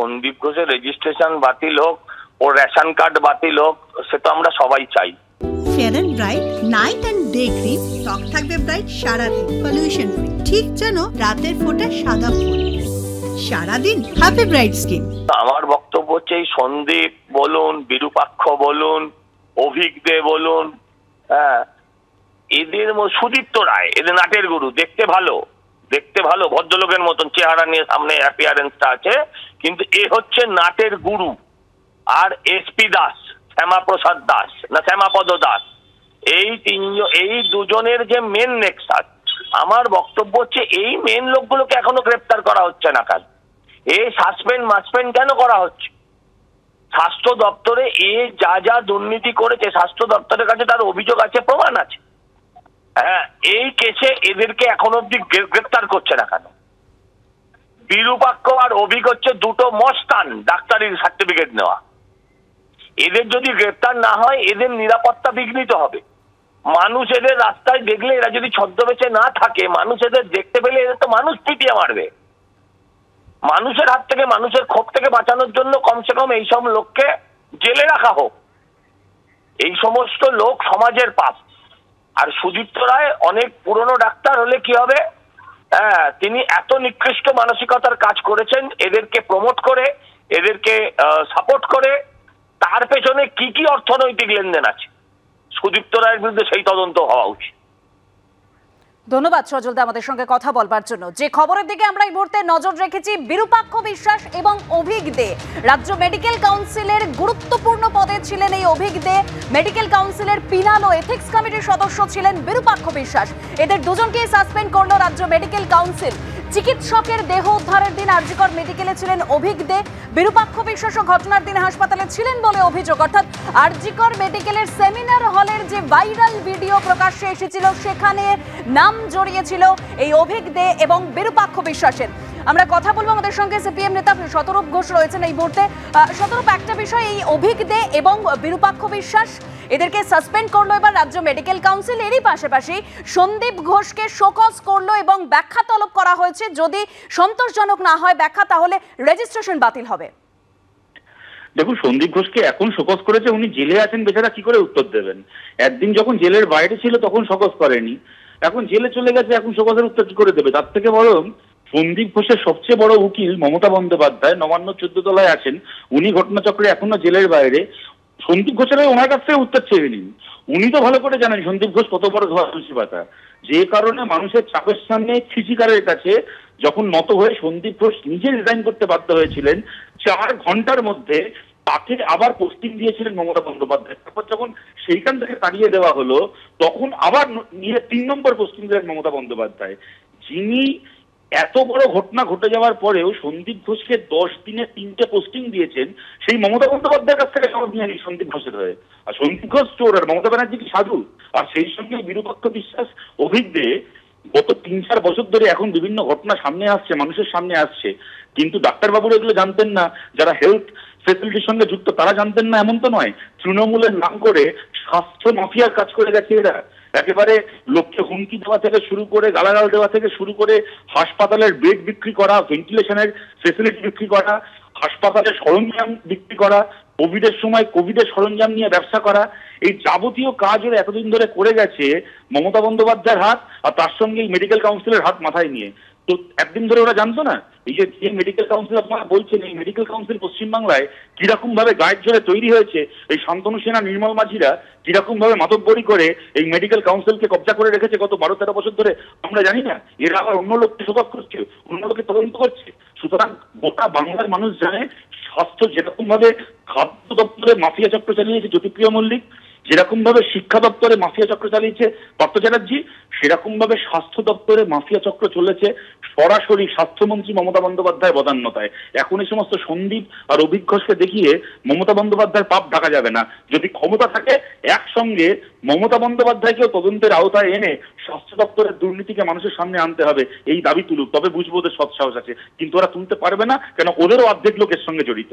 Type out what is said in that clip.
সন্দীপ ঘোষের রেজিস্ট্রেশন বাতিল হোক, ওর রেশন কার্ড বাতিল হোক, সে তো আমরা সবাই চাই। Fair and bright night and day cream, ত্বক থাকবে ব্রাইট সারাদিন, পলিউশন ফ্রি, ঠিক যেন রাতের ফোঁটা সাদা ফুল। সারাদিন হ্যাপি ব্রাইট স্কিন। আমার বক্তব্য হচ্ছে এই সন্দীপ বলুন, বিরূপাক্ষ বলুন, অভিক দে বলুন, এদের সুদীপ্ত রায়, এদের নাটের গুরু, দেখতে ভালো ভদ্রলোকের মতন চেহারা নিয়ে সামনে অ্যাপিয়ারেন্সটা আছে, কিন্তু এ হচ্ছে নাটের গুরু। আর এসপি দাস, শ্যামাপ্রসাদ দাস না শ্যামাপদ দাস, এই দুজনের যে মেন নেক্সাস, আমার বক্তব্য হচ্ছে এই মেন লোকগুলোকে এখনো গ্রেপ্তার করা হচ্ছে না কেন? এই সাসপেন্ড কেন করা হচ্ছে? স্বাস্থ্য দপ্তরে যা যা দুর্নীতি করেছে, স্বাস্থ্য দপ্তরের কাছে তার অভিযোগ আছে, প্রমাণ আছে। এই কেসে এদেরকে এখন অব্দি গ্রেপ্তার করছে না কেন? বিরূপাক্ষ আর অভিক হচ্ছে দুটো মস্তান ডাক্তারির সার্টিফিকেট নেওয়া। এদের যদি গ্রেপ্তার না হয় এদের নিরাপত্তা বিঘ্নিত হবে। মানুষ এদের রাস্তায় দেখলে, এরা যদি ছদ্মবেশে না থাকে, মানুষ এদের দেখতে পেলে এদের তো মানুষ পিটিয়ে মারবে। মানুষের হাত থেকে, মানুষের ক্ষোভ থেকে বাঁচানোর জন্য কমসে কম এইসব লোককে জেলে রাখা হোক। এই সমস্ত লোক সমাজের পাপ। আর সুদীপ্ত রায় অনেক পুরনো ডাক্তার হলে কি হবে, তিনি এত নিকৃষ্ট মানসিকতার কাজ করেছেন, এদেরকে প্রমোট করে, এদেরকে সাপোর্ট করে, তার পেছনে কি কি অর্থনৈতিক লেনদেন আছে, সুদীপ্ত রায়ের বিরুদ্ধে সেই তদন্ত হওয়া উচিত। ধন্যবাদ সজল দা আমাদের সঙ্গে কথা বলবার জন্য। যে খবরের দিকে আমরা এই মুহূর্তে নজর রেখেছি, বিরূপাক্ষ বিশ্বাস এবং অভিক দে রাজ্য মেডিকেল কাউন্সিলের গুরুত্বপূর্ণ পদে ছিলেন। এই অভিক দে মেডিকেল কাউন্সিলের পিনাল ও এথিক্স কমিটির সদস্য ছিলেন বিরূপাক্ষ বিশ্বাস। এদের দুজনকেই সাসপেন্ড করলো রাজ্য মেডিকেল কাউন্সিল। চিকিৎসকের দেহ উদ্ধারের দিন আরজিকর মেডিকেলে ছিলেন অভিক দে। বিরূপাক্ষ বিশ্বাসও ঘটনার দিন হাসপাতালে ছিলেন বলে অভিযোগ। অর্থাৎ আরজিকর মেডিকেলের সেমিনার হলের যে ভাইরাল ভিডিও প্রকাশ্যে এসেছিল, সেখানে নাম জড়িয়েছিল এই অভিক দে এবং বিরূপাক্ষ বিশ্বাসের। আমরা কথা বলবো, আমাদের সঙ্গে সিপিএম নেতা শতরূপ ঘোষ রয়েছেন এই মুহূর্তে। শতরূপ, একটা বিষয়, এই অভিক দে এবং বিরূপাক্ষ বিশ্বাস এদেরকে সাসপেন্ড করলো এবার রাজ্য মেডিকেল কাউন্সিল। এরই পাশাপাশি সন্দীপ ঘোষকে শোকজ করলো এবং ব্যাখ্যা তলব করা হয়েছে। যদি সন্তোষজনক না হয় ব্যাখ্যা, তাহলে রেজিস্ট্রেশন বাতিল হবে। দেখুন, সন্দীপ ঘোষকে এখন শোকজ করেছে, উনি জেলে আছেন, বেচারা কি করে উত্তর দেবেন? একদিন যখন জেলের বাইরে ছিল তখন শোকজ করেনি, এখন জেলে চলে গেছে, এখন শোকজের উত্তর কি করে দেবে? তার থেকে বরং সন্দীপ ঘোষের সবচেয়ে বড় উকিল মমতা বন্দ্যোপাধ্যায় নবান্ন 14 তলায় আছেন, উনি ঘটনাচক্রে এখনো জেলের বাইরে। সন্দীপ ঘোষের ওনার কাছ থেকে উত্তর চেয়ে নিন। উনি তো ভালো করে জানেন সন্দীপ ঘোষ কত বড় ধোঁয়াশি পাতা, যে কারণে মানুষের চাপের সামনে ফিজিক্যালের কাছে যখন নত হয়ে সন্দীপ ঘোষ নিজে রিজাইন করতে বাধ্য হয়েছিলেন, 4 ঘন্টার মধ্যে তাকে আবার পোস্টিং দিয়েছিলেন মমতা বন্দ্যোপাধ্যায়। তারপর যখন সেইখান থেকে তাড়িয়ে দেওয়া হলো, তখন আবার নিয়ে 3 নম্বর পোস্টিং দিলেন মমতা বন্দ্যোপাধ্যায়। যিনি এত বড় ঘটনা ঘটে যাওয়ার পরেও সন্দীপ ঘোষকে 10 দিনে 3টে পোস্টিং দিয়েছেন, সেই মমতা বন্দ্যোপাধ্যায়ের কাছ থেকে জবাব নিয়ে নিই সন্দীপ ঘোষের হয়ে। আর সন্দীপ ঘোষ চোর আর মমতা ব্যানার্জি কি সাধু? আর সেই সঙ্গে বিরূপাক্ষ বিশ্বাস, অভিক দে গত 3-4 বছর ধরে এখন বিভিন্ন ঘটনা সামনে আসছে, মানুষের সামনে আসছে, কিন্তু ডাক্তারবাবুরা এগুলো জানতেন না, যারা হেলথ ফেসিলিটির সঙ্গে যুক্ত তারা জানতেন না, এমন তো নয়। তৃণমূলের নাম করে স্বাস্থ্য মাফিয়ার কাজ করে গেছে এরা। একেবারে লোককে হুমকি দেওয়া থেকে শুরু করে, গালাগাল দেওয়া থেকে শুরু করে, হাসপাতালের বেড বিক্রি করা, ভেন্টিলেশনের ফেসিলিটি বিক্রি করা, হাসপাতালের সরঞ্জাম বিক্রি করা, কোভিডের সময় কোভিডের সরঞ্জাম নিয়ে ব্যবসা করা, এই যাবতীয় কাজ ওরা এতদিন ধরে করে গেছে মমতা বন্দ্যোপাধ্যায়ের হাত, আর তার সঙ্গে এই মেডিকেল কাউন্সিলের হাত মাথায় নিয়ে। তো একদিন ধরে ওরা জানতো না এই যে মেডিকেল কাউন্সিল আপনারা বলছেন, এই মেডিকেল কাউন্সিল পশ্চিমবাংলায় কিরকম ভাবে গায়ের জোরে তৈরি হয়েছে, এই শান্তনু সেনা, নির্মল মাঝিরা কিরকম ভাবে মাতব্বরি করে এই মেডিকেল কাউন্সিলকে কবজা করে রেখেছে গত 12-13 বছর ধরে, আমরা জানি না? এরা আবার অন্য লোককে শোকজ করছে, অন্য লোককে তদন্ত করছে। সুতরাং গোটা বাংলার মানুষ জানে স্বাস্থ্য যেরকম ভাবে খাদ্য দপ্তরে মাফিয়া চক্র চালিয়েছে জ্যোতিপ্রিয় মল্লিক, যেরকম ভাবে শিক্ষা দপ্তরে মাফিয়া চক্র চালিয়েছে পার্থ চ্যাটার্জি, সেরকম ভাবে স্বাস্থ্য দপ্তরে মাফিয়া চক্র চলেছে সরাসরি স্বাস্থ্যমন্ত্রী মমতা বন্দ্যোপাধ্যায়ের বদান্যতায়। এখন এই সমস্ত সন্দীপ আর অভিক ঘোষকে দেখিয়ে মমতা বন্দ্যোপাধ্যায়ের পাপ ঢাকা যাবে না। যদি ক্ষমতা থাকে একসঙ্গে মমতা বন্দ্যোপাধ্যায়কেও তদন্তের আওতায় এনে স্বাস্থ্য দপ্তরের দুর্নীতিকে মানুষের সামনে আনতে হবে, এই দাবি তুলুক, তবে বুঝবো ওদের সৎ সাহস আছে। কিন্তু ওরা তুলতে পারবে না, কেন ওদেরও অর্ধেক লোক এর সঙ্গে জড়িত।